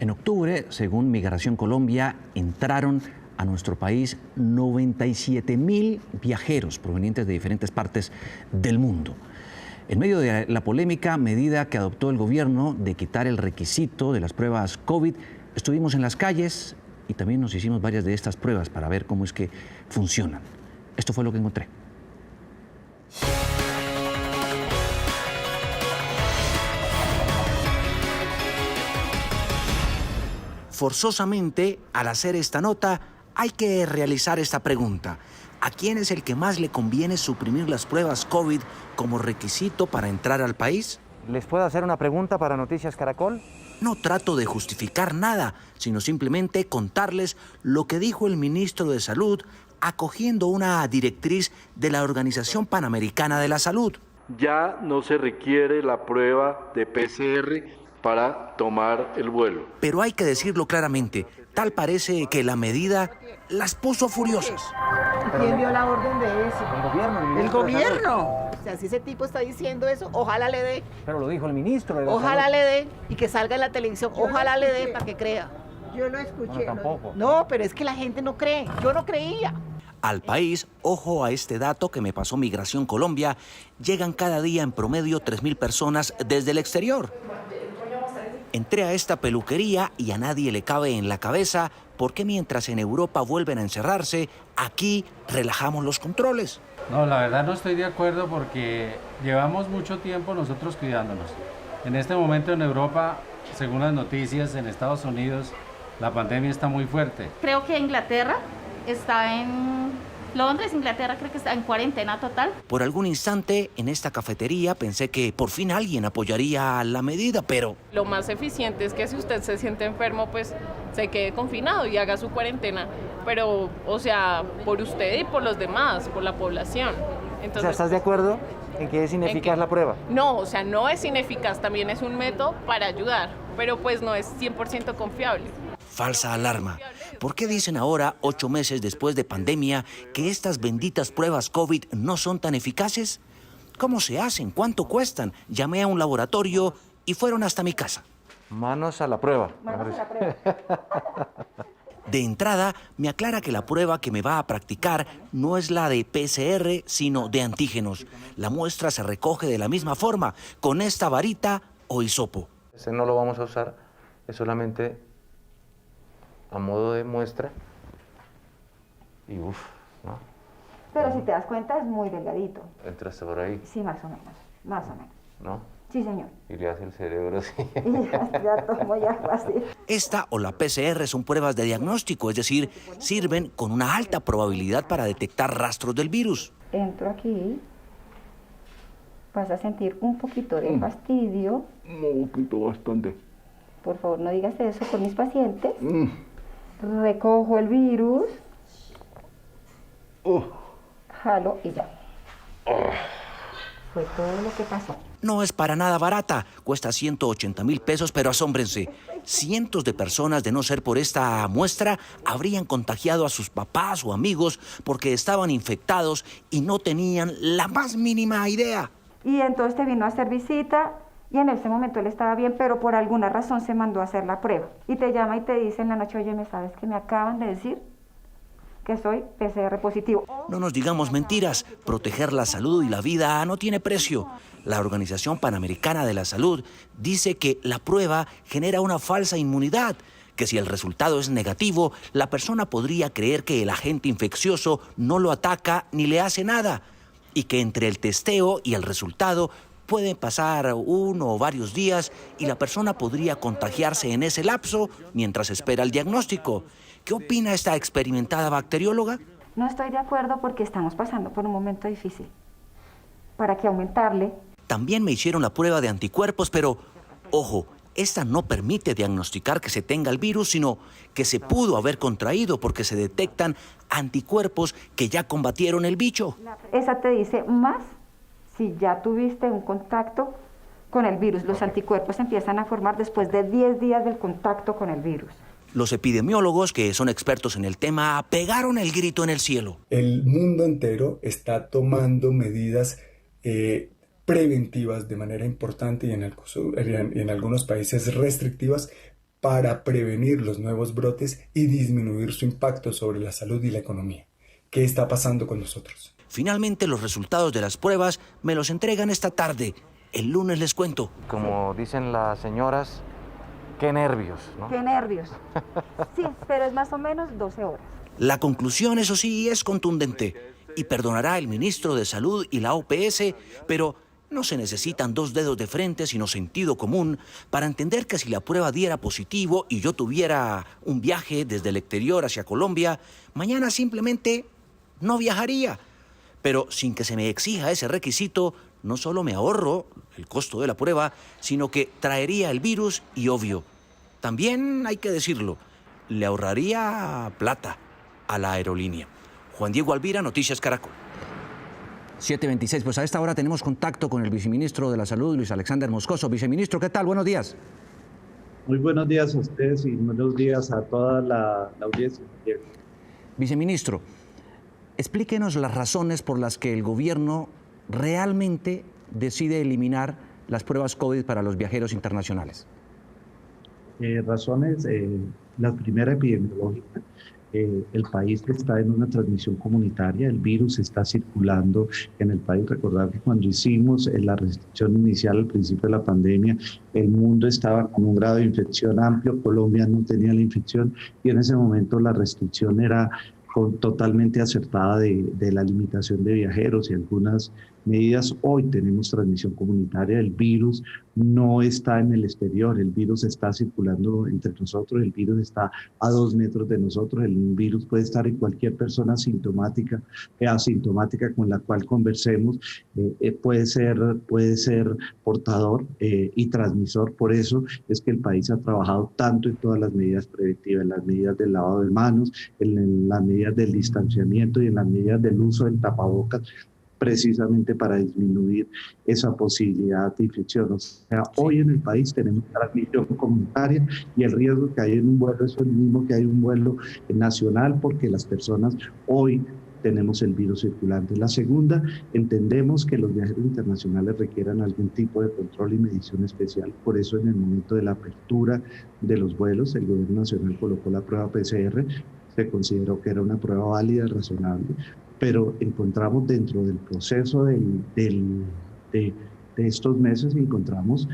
En octubre, según Migración Colombia, entraron a nuestro país 97.000 viajeros provenientes de diferentes partes del mundo. En medio de la polémica medida que adoptó el gobierno de quitar el requisito de las pruebas COVID, estuvimos en las calles y también nos hicimos varias de estas pruebas para ver cómo es que funcionan. Esto fue lo que encontré. Forzosamente, al hacer esta nota, hay que realizar esta pregunta. ¿A quién es el que más le conviene suprimir las pruebas COVID como requisito para entrar al país? ¿Les puedo hacer una pregunta para Noticias Caracol? No trato de justificar nada, sino simplemente contarles lo que dijo el ministro de Salud acogiendo una directriz de la Organización Panamericana de la Salud. Ya no se requiere la prueba de PCR para tomar el vuelo. Pero hay que decirlo claramente, tal parece que la medida las puso furiosas. ¿Quién dio la orden de eso? El gobierno. ¿El gobierno? O sea, si ese tipo está diciendo eso, ojalá le dé. Pero lo dijo el ministro de la Ojalá Salud. le dé y que salga en la televisión. Ojalá le dé para que crea. Yo lo escuché. No, tampoco. No, pero es que la gente no cree. Yo no creía. Al país, ojo a este dato que me pasó Migración Colombia, llegan cada día en promedio 3.000 personas desde el exterior. Entré a esta peluquería y a nadie le cabe en la cabeza por qué mientras en Europa vuelven a encerrarse, aquí relajamos los controles. No, la verdad no estoy de acuerdo porque llevamos mucho tiempo nosotros cuidándonos. En este momento en Europa, según las noticias, en Estados Unidos, la pandemia está muy fuerte. Creo que Inglaterra está en... Londres, Inglaterra, creo que está en cuarentena total. Por algún instante, en esta cafetería pensé que por fin alguien apoyaría la medida, pero... Lo más eficiente es que si usted se siente enfermo, pues se quede confinado y haga su cuarentena. Pero, o sea, por usted y por los demás, por la población. Entonces, O sea, ¿estás de acuerdo en que es ineficaz la prueba? No, o sea, no es ineficaz, también es un método para ayudar, pero pues no es 100% confiable. Falsa alarma. ¿Por qué dicen ahora, 8 meses después de pandemia, que estas benditas pruebas COVID no son tan eficaces? ¿Cómo se hacen? ¿Cuánto cuestan? Llamé a un laboratorio y fueron hasta mi casa. Manos a la prueba. De entrada, me aclara que la prueba que me va a practicar no es la de PCR, sino de antígenos. La muestra se recoge de la misma forma, con esta varita o hisopo. Este no lo vamos a usar, es solamente a modo de muestra. Y uff, ¿no? Pero si te das cuenta es muy delgadito. Entraste por ahí, Sí, más o menos. Más o menos. ¿no? Sí, señor. Y le hace el cerebro así. Y ya tomo ya así. Esta o la PCR son pruebas de diagnóstico, es decir, sirven con una alta probabilidad para detectar rastros del virus. Entro aquí. Vas a sentir un poquito de fastidio. Un poquito, bastante. Por favor, no digas eso con mis pacientes. Recojo el virus. Jalo y ya. Fue todo lo que pasó. No es para nada barata, cuesta 180.000 pesos, pero asómbrense. Cientos de personas, de no ser por esta muestra, habrían contagiado a sus papás o amigos porque estaban infectados y no tenían la más mínima idea. Y entonces te vino a hacer visita y en ese momento él estaba bien, pero por alguna razón se mandó a hacer la prueba. Y te llama y te dice en la noche, oye, ¿me sabes que me acaban de decir que soy PCR positivo? No nos digamos mentiras, proteger la salud y la vida no tiene precio. La Organización Panamericana de la Salud dice que la prueba genera una falsa inmunidad, que si el resultado es negativo, la persona podría creer que el agente infeccioso no lo ataca ni le hace nada, y que entre el testeo y el resultado pueden pasar 1 o varios días y la persona podría contagiarse en ese lapso mientras espera el diagnóstico. ¿Qué opina esta experimentada bacterióloga? No estoy de acuerdo porque estamos pasando por un momento difícil. ¿Para qué aumentarle? También me hicieron la prueba de anticuerpos, pero, ojo, esta no permite diagnosticar que se tenga el virus, sino que se pudo haber contraído porque se detectan anticuerpos que ya combatieron el bicho. Esa te dice más si ya tuviste un contacto con el virus. Los anticuerpos se empiezan a formar después de 10 días del contacto con el virus. Los epidemiólogos, que son expertos en el tema, pegaron el grito en el cielo. El mundo entero está tomando medidas preventivas de manera importante y en algunos países restrictivas para prevenir los nuevos brotes y disminuir su impacto sobre la salud y la economía. ¿Qué está pasando con nosotros? Finalmente, los resultados de las pruebas me los entregan esta tarde. El lunes les cuento. Como dicen las señoras, qué nervios, ¿no? Qué nervios. Sí, pero es más o menos 12 horas. La conclusión, eso sí, es contundente. Y perdonará el ministro de Salud y la OPS, pero no se necesitan dos dedos de frente, sino sentido común, para entender que si la prueba diera positivo y yo tuviera un viaje desde el exterior hacia Colombia, mañana simplemente no viajaría. Pero sin que se me exija ese requisito, no solo me ahorro el costo de la prueba, sino que traería el virus y, obvio, también hay que decirlo, le ahorraría plata a la aerolínea. Juan Diego Alvira, Noticias Caracol. 7:26, pues a esta hora tenemos contacto con el viceministro de la Salud, Luis Alexander Moscoso. Viceministro, ¿qué tal? Buenos días. Muy buenos días a ustedes y buenos días a toda la audiencia. Viceministro, explíquenos las razones por las que el gobierno realmente decide eliminar las pruebas COVID para los viajeros internacionales. Razones, la primera epidemiológica. El país está en una transmisión comunitaria, el virus está circulando en el país. Recordar que cuando hicimos la restricción inicial al principio de la pandemia, el mundo estaba con un grado de infección amplio, Colombia no tenía la infección y en ese momento la restricción era totalmente acertada de la limitación de viajeros y algunas medidas. Hoy tenemos transmisión comunitaria, el virus no está en el exterior, el virus está circulando entre nosotros, el virus está a 2 metros de nosotros, el virus puede estar en cualquier persona asintomática con la cual conversemos, puede ser portador y transmisor. Por eso es que el país ha trabajado tanto en todas las medidas preventivas, en las medidas del lavado de manos, en las medidas del distanciamiento y en las medidas del uso del tapabocas, precisamente para disminuir esa posibilidad de infección. O sea, hoy en el país tenemos transmisión comunitaria y el riesgo que hay en un vuelo es el mismo que hay en un vuelo nacional, porque las personas hoy tenemos el virus circulante. La segunda, entendemos que los viajeros internacionales requieran algún tipo de control y medición especial. Por eso, en el momento de la apertura de los vuelos, el gobierno nacional colocó la prueba PCR. Se consideró que era una prueba válida, razonable, pero encontramos dentro del proceso de estos meses, encontramos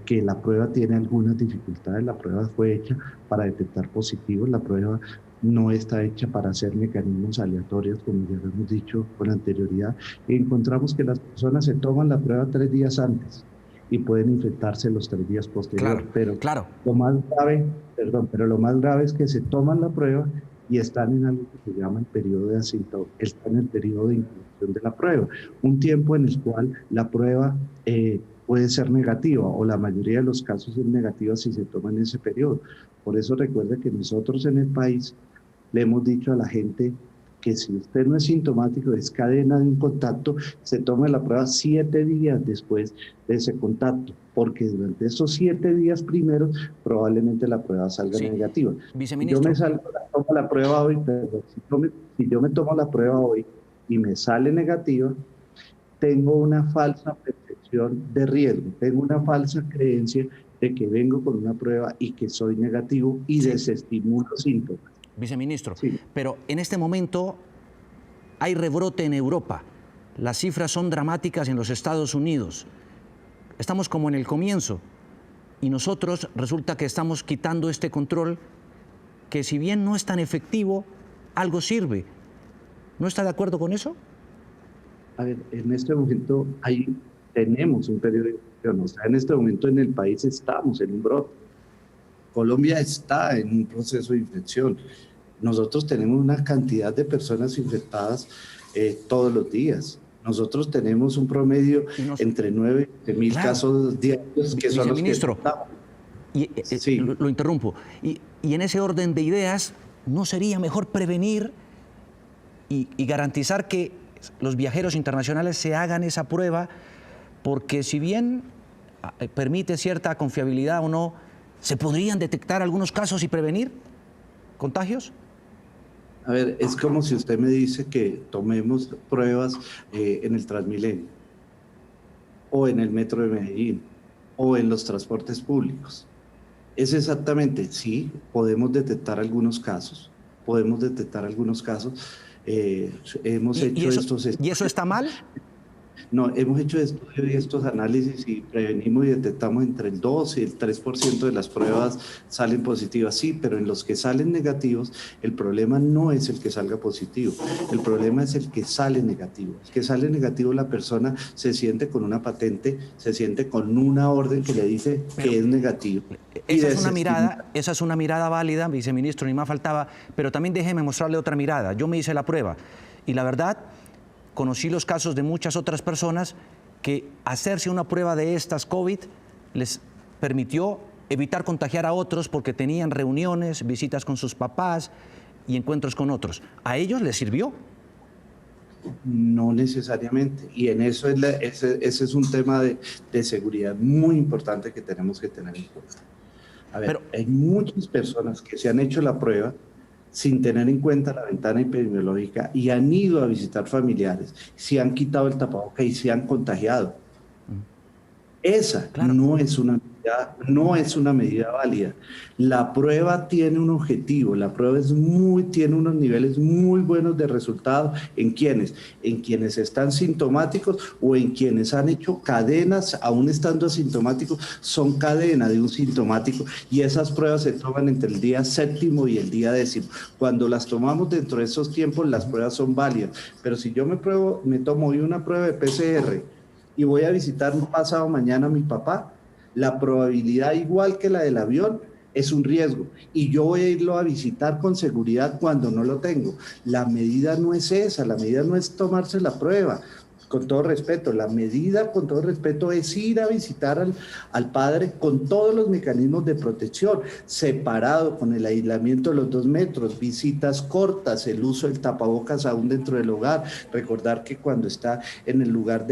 que la prueba tiene algunas dificultades. La prueba fue hecha para detectar positivos, la prueba no está hecha para hacer mecanismos aleatorios, como ya lo hemos dicho con anterioridad. Encontramos que las personas se toman la prueba 3 días antes y pueden infectarse los 3 días posteriores. Claro. Lo más grave es que se toman la prueba y están en algo que se llama el periodo de asintomático, están en el periodo de incubación de la prueba, un tiempo en el cual la prueba puede ser negativa, o la mayoría de los casos es negativa si se toma en ese periodo. Por eso recuerda que nosotros en el país le hemos dicho a la gente que si usted no es sintomático, es cadena de un contacto, se tome la prueba 7 días después de ese contacto, porque durante esos 7 días primeros probablemente la prueba salga negativa. Viceministro. Si yo tomo la prueba hoy, si yo me tomo la prueba hoy y me sale negativa, tengo una falsa percepción de riesgo, tengo una falsa creencia de que vengo con una prueba y que soy negativo y desestimulo síntomas. Viceministro, pero en este momento hay rebrote en Europa. Las cifras son dramáticas en los Estados Unidos. Estamos como en el comienzo y nosotros resulta que estamos quitando este control que, si bien no es tan efectivo, algo sirve. ¿No está de acuerdo con eso? A ver, en este momento tenemos un periodo de infección. O sea, en este momento en el país estamos en un brote. Colombia está en un proceso de infección. Nosotros tenemos una cantidad de personas infectadas todos los días. Nosotros tenemos un promedio entre 9 y 10.000 casos diarios, que son los que estamos. Lo interrumpo. Y en ese orden de ideas, ¿no sería mejor prevenir y garantizar que los viajeros internacionales se hagan esa prueba? Porque si bien permite cierta confiabilidad o no, ¿se podrían detectar algunos casos y prevenir contagios? A ver, es como si usted me dice que tomemos pruebas en el Transmilenio, o en el metro de Medellín, o en los transportes públicos. Es exactamente, sí, podemos detectar algunos casos, hemos hecho estos ¿Y eso está mal? No, hemos hecho estudios y estos análisis y prevenimos y detectamos entre el 2 y el 3% de las pruebas salen positivas, sí, pero en los que salen negativos, el problema no es el que salga positivo, el problema es el que sale negativo. El que sale negativo, la persona se siente con una patente, se siente con una orden que le dice que es negativo. Esa es una mirada válida, viceministro, ni más faltaba, pero también déjeme mostrarle otra mirada. Yo me hice la prueba y la verdad, conocí los casos de muchas otras personas que hacerse una prueba de estas COVID les permitió evitar contagiar a otros porque tenían reuniones, visitas con sus papás y encuentros con otros. ¿A ellos les sirvió? No necesariamente. Y en eso ese es un tema de seguridad muy importante que tenemos que tener en cuenta. A ver, hay muchas personas que se han hecho la prueba sin tener en cuenta la ventana epidemiológica y han ido a visitar familiares, se han quitado el tapaboca y se han contagiado. Esa no es una medida válida. La prueba tiene un objetivo, la prueba tiene unos niveles muy buenos de resultados. ¿En quiénes? En quienes están sintomáticos o en quienes han hecho cadenas, aún estando asintomáticos, son cadena de un sintomático, y esas pruebas se toman entre el día 7º y el día 10º. Cuando las tomamos dentro de esos tiempos, las pruebas son válidas. Pero si yo me tomo hoy una prueba de PCR y voy a visitar pasado mañana a mi papá, la probabilidad, igual que la del avión, es un riesgo. Y yo voy a irlo a visitar con seguridad cuando no lo tengo. La medida no es esa, la medida no es tomarse la prueba. Con todo respeto, la medida, con todo respeto, es ir a visitar al padre con todos los mecanismos de protección, separado, con el aislamiento de los 2 metros, visitas cortas, el uso del tapabocas aún dentro del hogar, recordar que cuando está en el lugar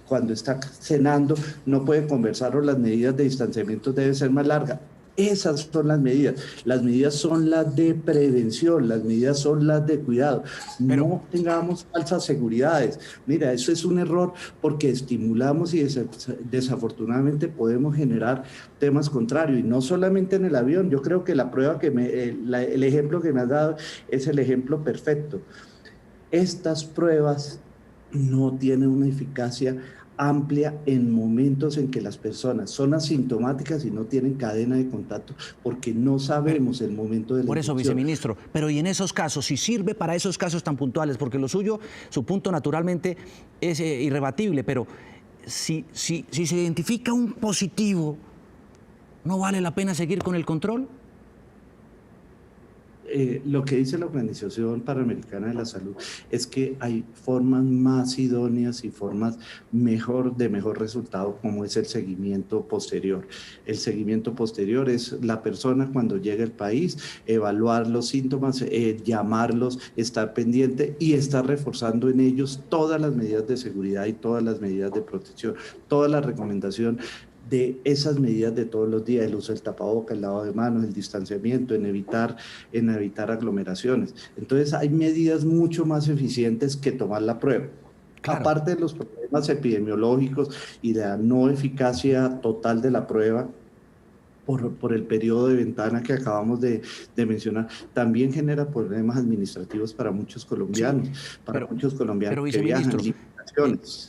cuando está cenando, no puede conversar o las medidas de distanciamiento deben ser más largas. Esas son las medidas son las de prevención, las medidas son las de cuidado. No tengamos falsas seguridades. Mira, eso es un error porque estimulamos y desafortunadamente podemos generar temas contrarios, y no solamente en el avión. Yo creo que la prueba el ejemplo que me has dado es el ejemplo perfecto. Estas pruebas no tienen una eficacia amplia en momentos en que las personas son asintomáticas y no tienen cadena de contacto, porque no sabemos el momento de la Por eso, infección. viceministro, pero y en esos casos, si sirve para esos casos tan puntuales, porque lo suyo, su punto naturalmente es irrebatible, pero si se identifica un positivo, ¿no vale la pena seguir con el control? Lo que dice la Organización Panamericana de la Salud es que hay formas más idóneas y formas de mejor resultado, como es el seguimiento posterior. El seguimiento posterior es la persona cuando llega al país, evaluar los síntomas, llamarlos, estar pendiente y estar reforzando en ellos todas las medidas de seguridad y todas las medidas de protección, toda la recomendación de esas medidas de todos los días, el uso del tapabocas, el lavado de manos, el distanciamiento, en evitar aglomeraciones. Entonces hay medidas mucho más eficientes que tomar la prueba. Claro. Aparte de los problemas epidemiológicos y de la no eficacia total de la prueba, por el periodo de ventana que acabamos de mencionar, también genera problemas administrativos para muchos colombianos, pero, que viajan.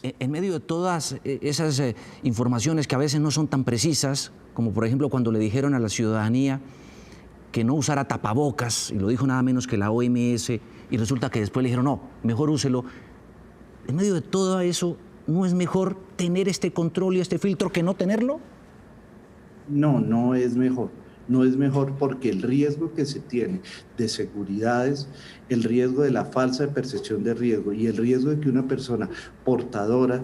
En medio de todas esas informaciones que a veces no son tan precisas, como por ejemplo cuando le dijeron a la ciudadanía que no usara tapabocas, y lo dijo nada menos que la OMS, y resulta que después le dijeron, no, mejor úselo. En medio de todo eso, ¿no es mejor tener este control y este filtro que no tenerlo? No, no es mejor. No es mejor porque el riesgo que se tiene de seguridades, el riesgo de la falsa percepción de riesgo y el riesgo de que una persona portadora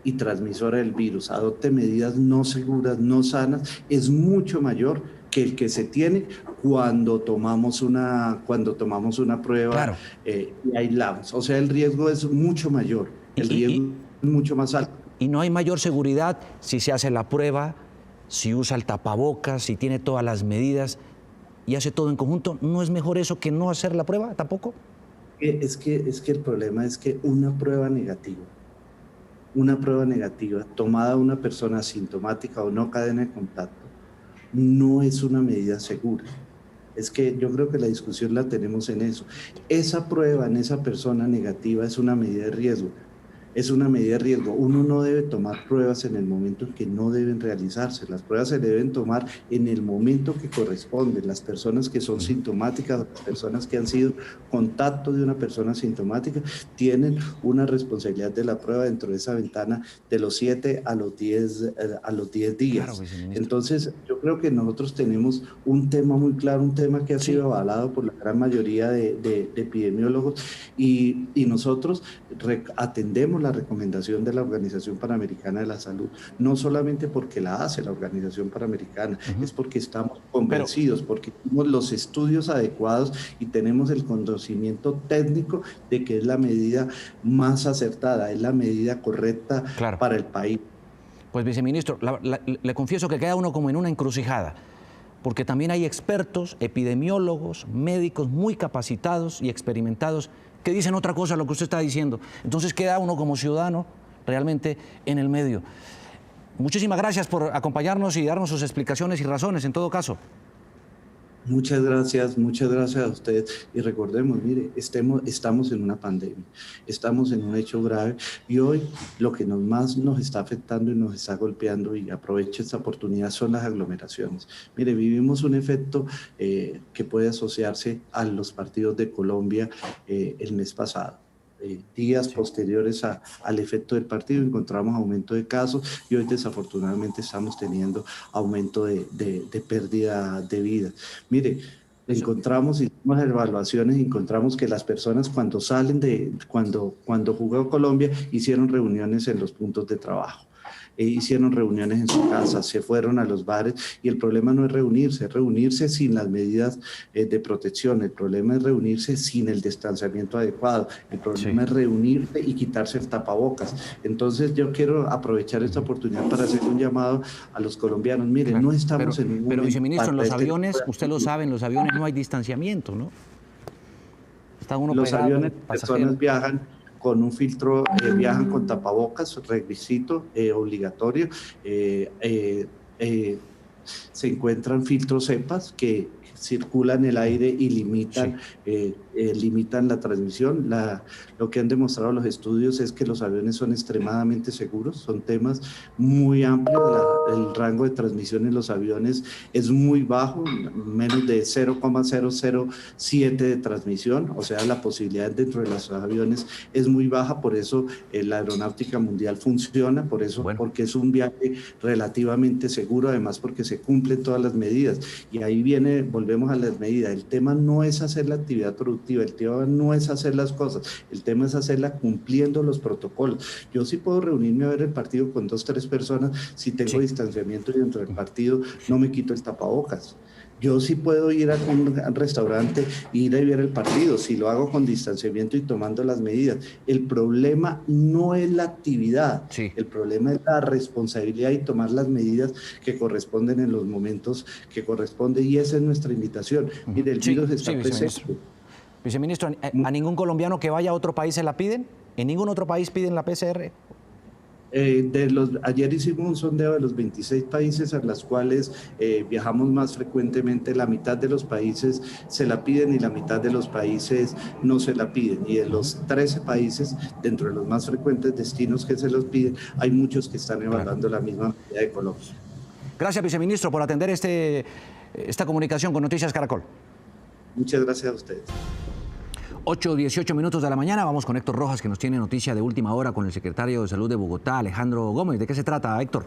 y transmisora del virus adopte medidas no seguras, no sanas, es mucho mayor que el que se tiene cuando tomamos una prueba. Claro. Y aislamos. O sea, el riesgo es mucho mayor, el riesgo es mucho más alto. ¿Y no hay mayor seguridad si se hace la prueba, si usa el tapabocas, si tiene todas las medidas y hace todo en conjunto? ¿No es mejor eso que no hacer la prueba tampoco? Es que el problema es que una prueba negativa tomada a una persona asintomática o no cadena de contacto, no es una medida segura. Es que yo creo que la discusión la tenemos en eso. Esa prueba en esa persona negativa es una medida de riesgo. Es una medida de riesgo. Uno no debe tomar pruebas en el momento en que no deben realizarse. Las pruebas se deben tomar en el momento que corresponde. Las personas que son sintomáticas, las personas que han sido contacto de una persona sintomática, tienen una responsabilidad de la prueba dentro de esa ventana de los 7 a los 10 días. Claro, entonces, yo creo que nosotros tenemos un tema muy claro, un tema que ha sido avalado por la gran mayoría de epidemiólogos y nosotros atendemos la recomendación de la Organización Panamericana de la Salud, no solamente porque la hace la Organización Panamericana, es porque estamos convencidos, porque tenemos los estudios adecuados y tenemos el conocimiento técnico de que es la medida más acertada, es la medida correcta para el país. Pues, viceministro, le confieso que queda uno como en una encrucijada, porque también hay expertos, epidemiólogos, médicos muy capacitados y experimentados que dicen otra cosa a lo que usted está diciendo. Entonces queda uno como ciudadano realmente en el medio. Muchísimas gracias por acompañarnos y darnos sus explicaciones y razones en todo caso. Muchas gracias a usted. Y recordemos, mire, estamos en una pandemia, estamos en un hecho grave y hoy lo que más nos está afectando y nos está golpeando, y aprovecho esta oportunidad, son las aglomeraciones. Mire, vivimos un efecto que puede asociarse a los partidos de Colombia el mes pasado. Días posteriores al efecto del partido encontramos aumento de casos y hoy desafortunadamente estamos teniendo aumento de pérdida de vidas. Mire, hicimos evaluaciones y encontramos que las personas cuando jugó Colombia hicieron reuniones en los puntos de trabajo. Hicieron reuniones en su casa, se fueron a los bares y el problema no es reunirse sin las medidas de protección, el problema es reunirse sin el distanciamiento adecuado, el problema es reunirse y quitarse el tapabocas. Entonces yo quiero aprovechar esta oportunidad para hacer un llamado a los colombianos. Miren, no estamos en un momento... Pero, viceministro, en los aviones, usted lo sabe, en los aviones no hay distanciamiento, ¿no? Está uno los pegado, aviones, las personas viajan con un filtro, viajan con tapabocas, requisito obligatorio. Se encuentran filtros cepas que circulan el aire y limitan la transmisión. Lo que han demostrado los estudios es que los aviones son extremadamente seguros, son temas muy amplios, el rango de transmisión en los aviones es muy bajo, menos de 0,007 de transmisión, o sea, la posibilidad dentro de los aviones es muy baja, por eso la aeronáutica mundial funciona, porque es un viaje relativamente seguro, además porque se cumplen todas las medidas, y ahí volvemos a las medidas. El tema no es hacer la actividad productiva, el tema no es hacer las cosas, el tema es hacerla cumpliendo los protocolos. Yo sí puedo reunirme a ver el partido con 2 o 3 personas si tengo distanciamiento y dentro del partido no me quito el tapabocas. Yo sí puedo ir a un restaurante e ir a ver el partido, si lo hago con distanciamiento y tomando las medidas. El problema no es la actividad, el problema es la responsabilidad y tomar las medidas que corresponden en los momentos que corresponden, y esa es nuestra invitación. Mire, el virus está presente. Viceministro, ¿a ningún colombiano que vaya a otro país se la piden? ¿En ningún otro país piden la PCR? Ayer hicimos un sondeo de los 26 países a los cuales viajamos más frecuentemente. La mitad de los países se la piden y la mitad de los países no se la piden. Y de los 13 países, dentro de los más frecuentes destinos que se los piden, hay muchos que están evaluando la misma medida de Colombia. Gracias, viceministro, por atender esta comunicación con Noticias Caracol. Muchas gracias a ustedes. 8:18 minutos de la mañana, vamos con Héctor Rojas, que nos tiene noticia de última hora con el secretario de Salud de Bogotá, Alejandro Gómez. ¿De qué se trata, Héctor?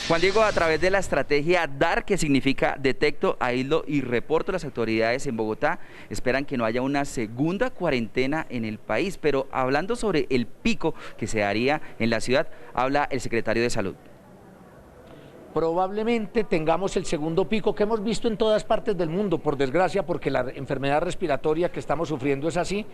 Juan Diego, a través de la estrategia DAR, que significa Detecto, Aíslo y Reporto, las autoridades en Bogotá esperan que no haya una segunda cuarentena en el país. Pero hablando sobre el pico que se daría en la ciudad, habla el secretario de Salud. Probablemente tengamos el segundo pico que hemos visto en todas partes del mundo, por desgracia, porque la enfermedad respiratoria que estamos sufriendo es así,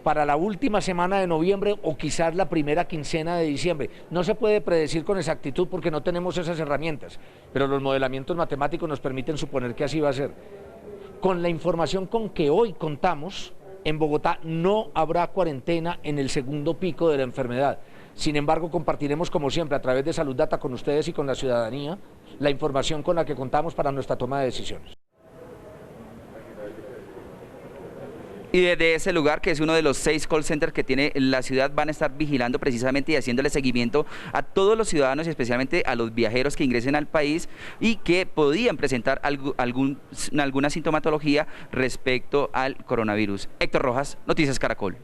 para la última semana de noviembre o quizás la primera quincena de diciembre. No se puede predecir con exactitud porque no tenemos esas herramientas, pero los modelamientos matemáticos nos permiten suponer que así va a ser. Con la información con que hoy contamos, en Bogotá no habrá cuarentena en el segundo pico de la enfermedad. Sin embargo, compartiremos como siempre a través de Salud Data con ustedes y con la ciudadanía la información con la que contamos para nuestra toma de decisiones. Y desde ese lugar, que es uno de los 6 call centers que tiene la ciudad, van a estar vigilando precisamente y haciéndole seguimiento a todos los ciudadanos y especialmente a los viajeros que ingresen al país y que podían presentar alguna sintomatología respecto al coronavirus. Héctor Rojas, Noticias Caracol.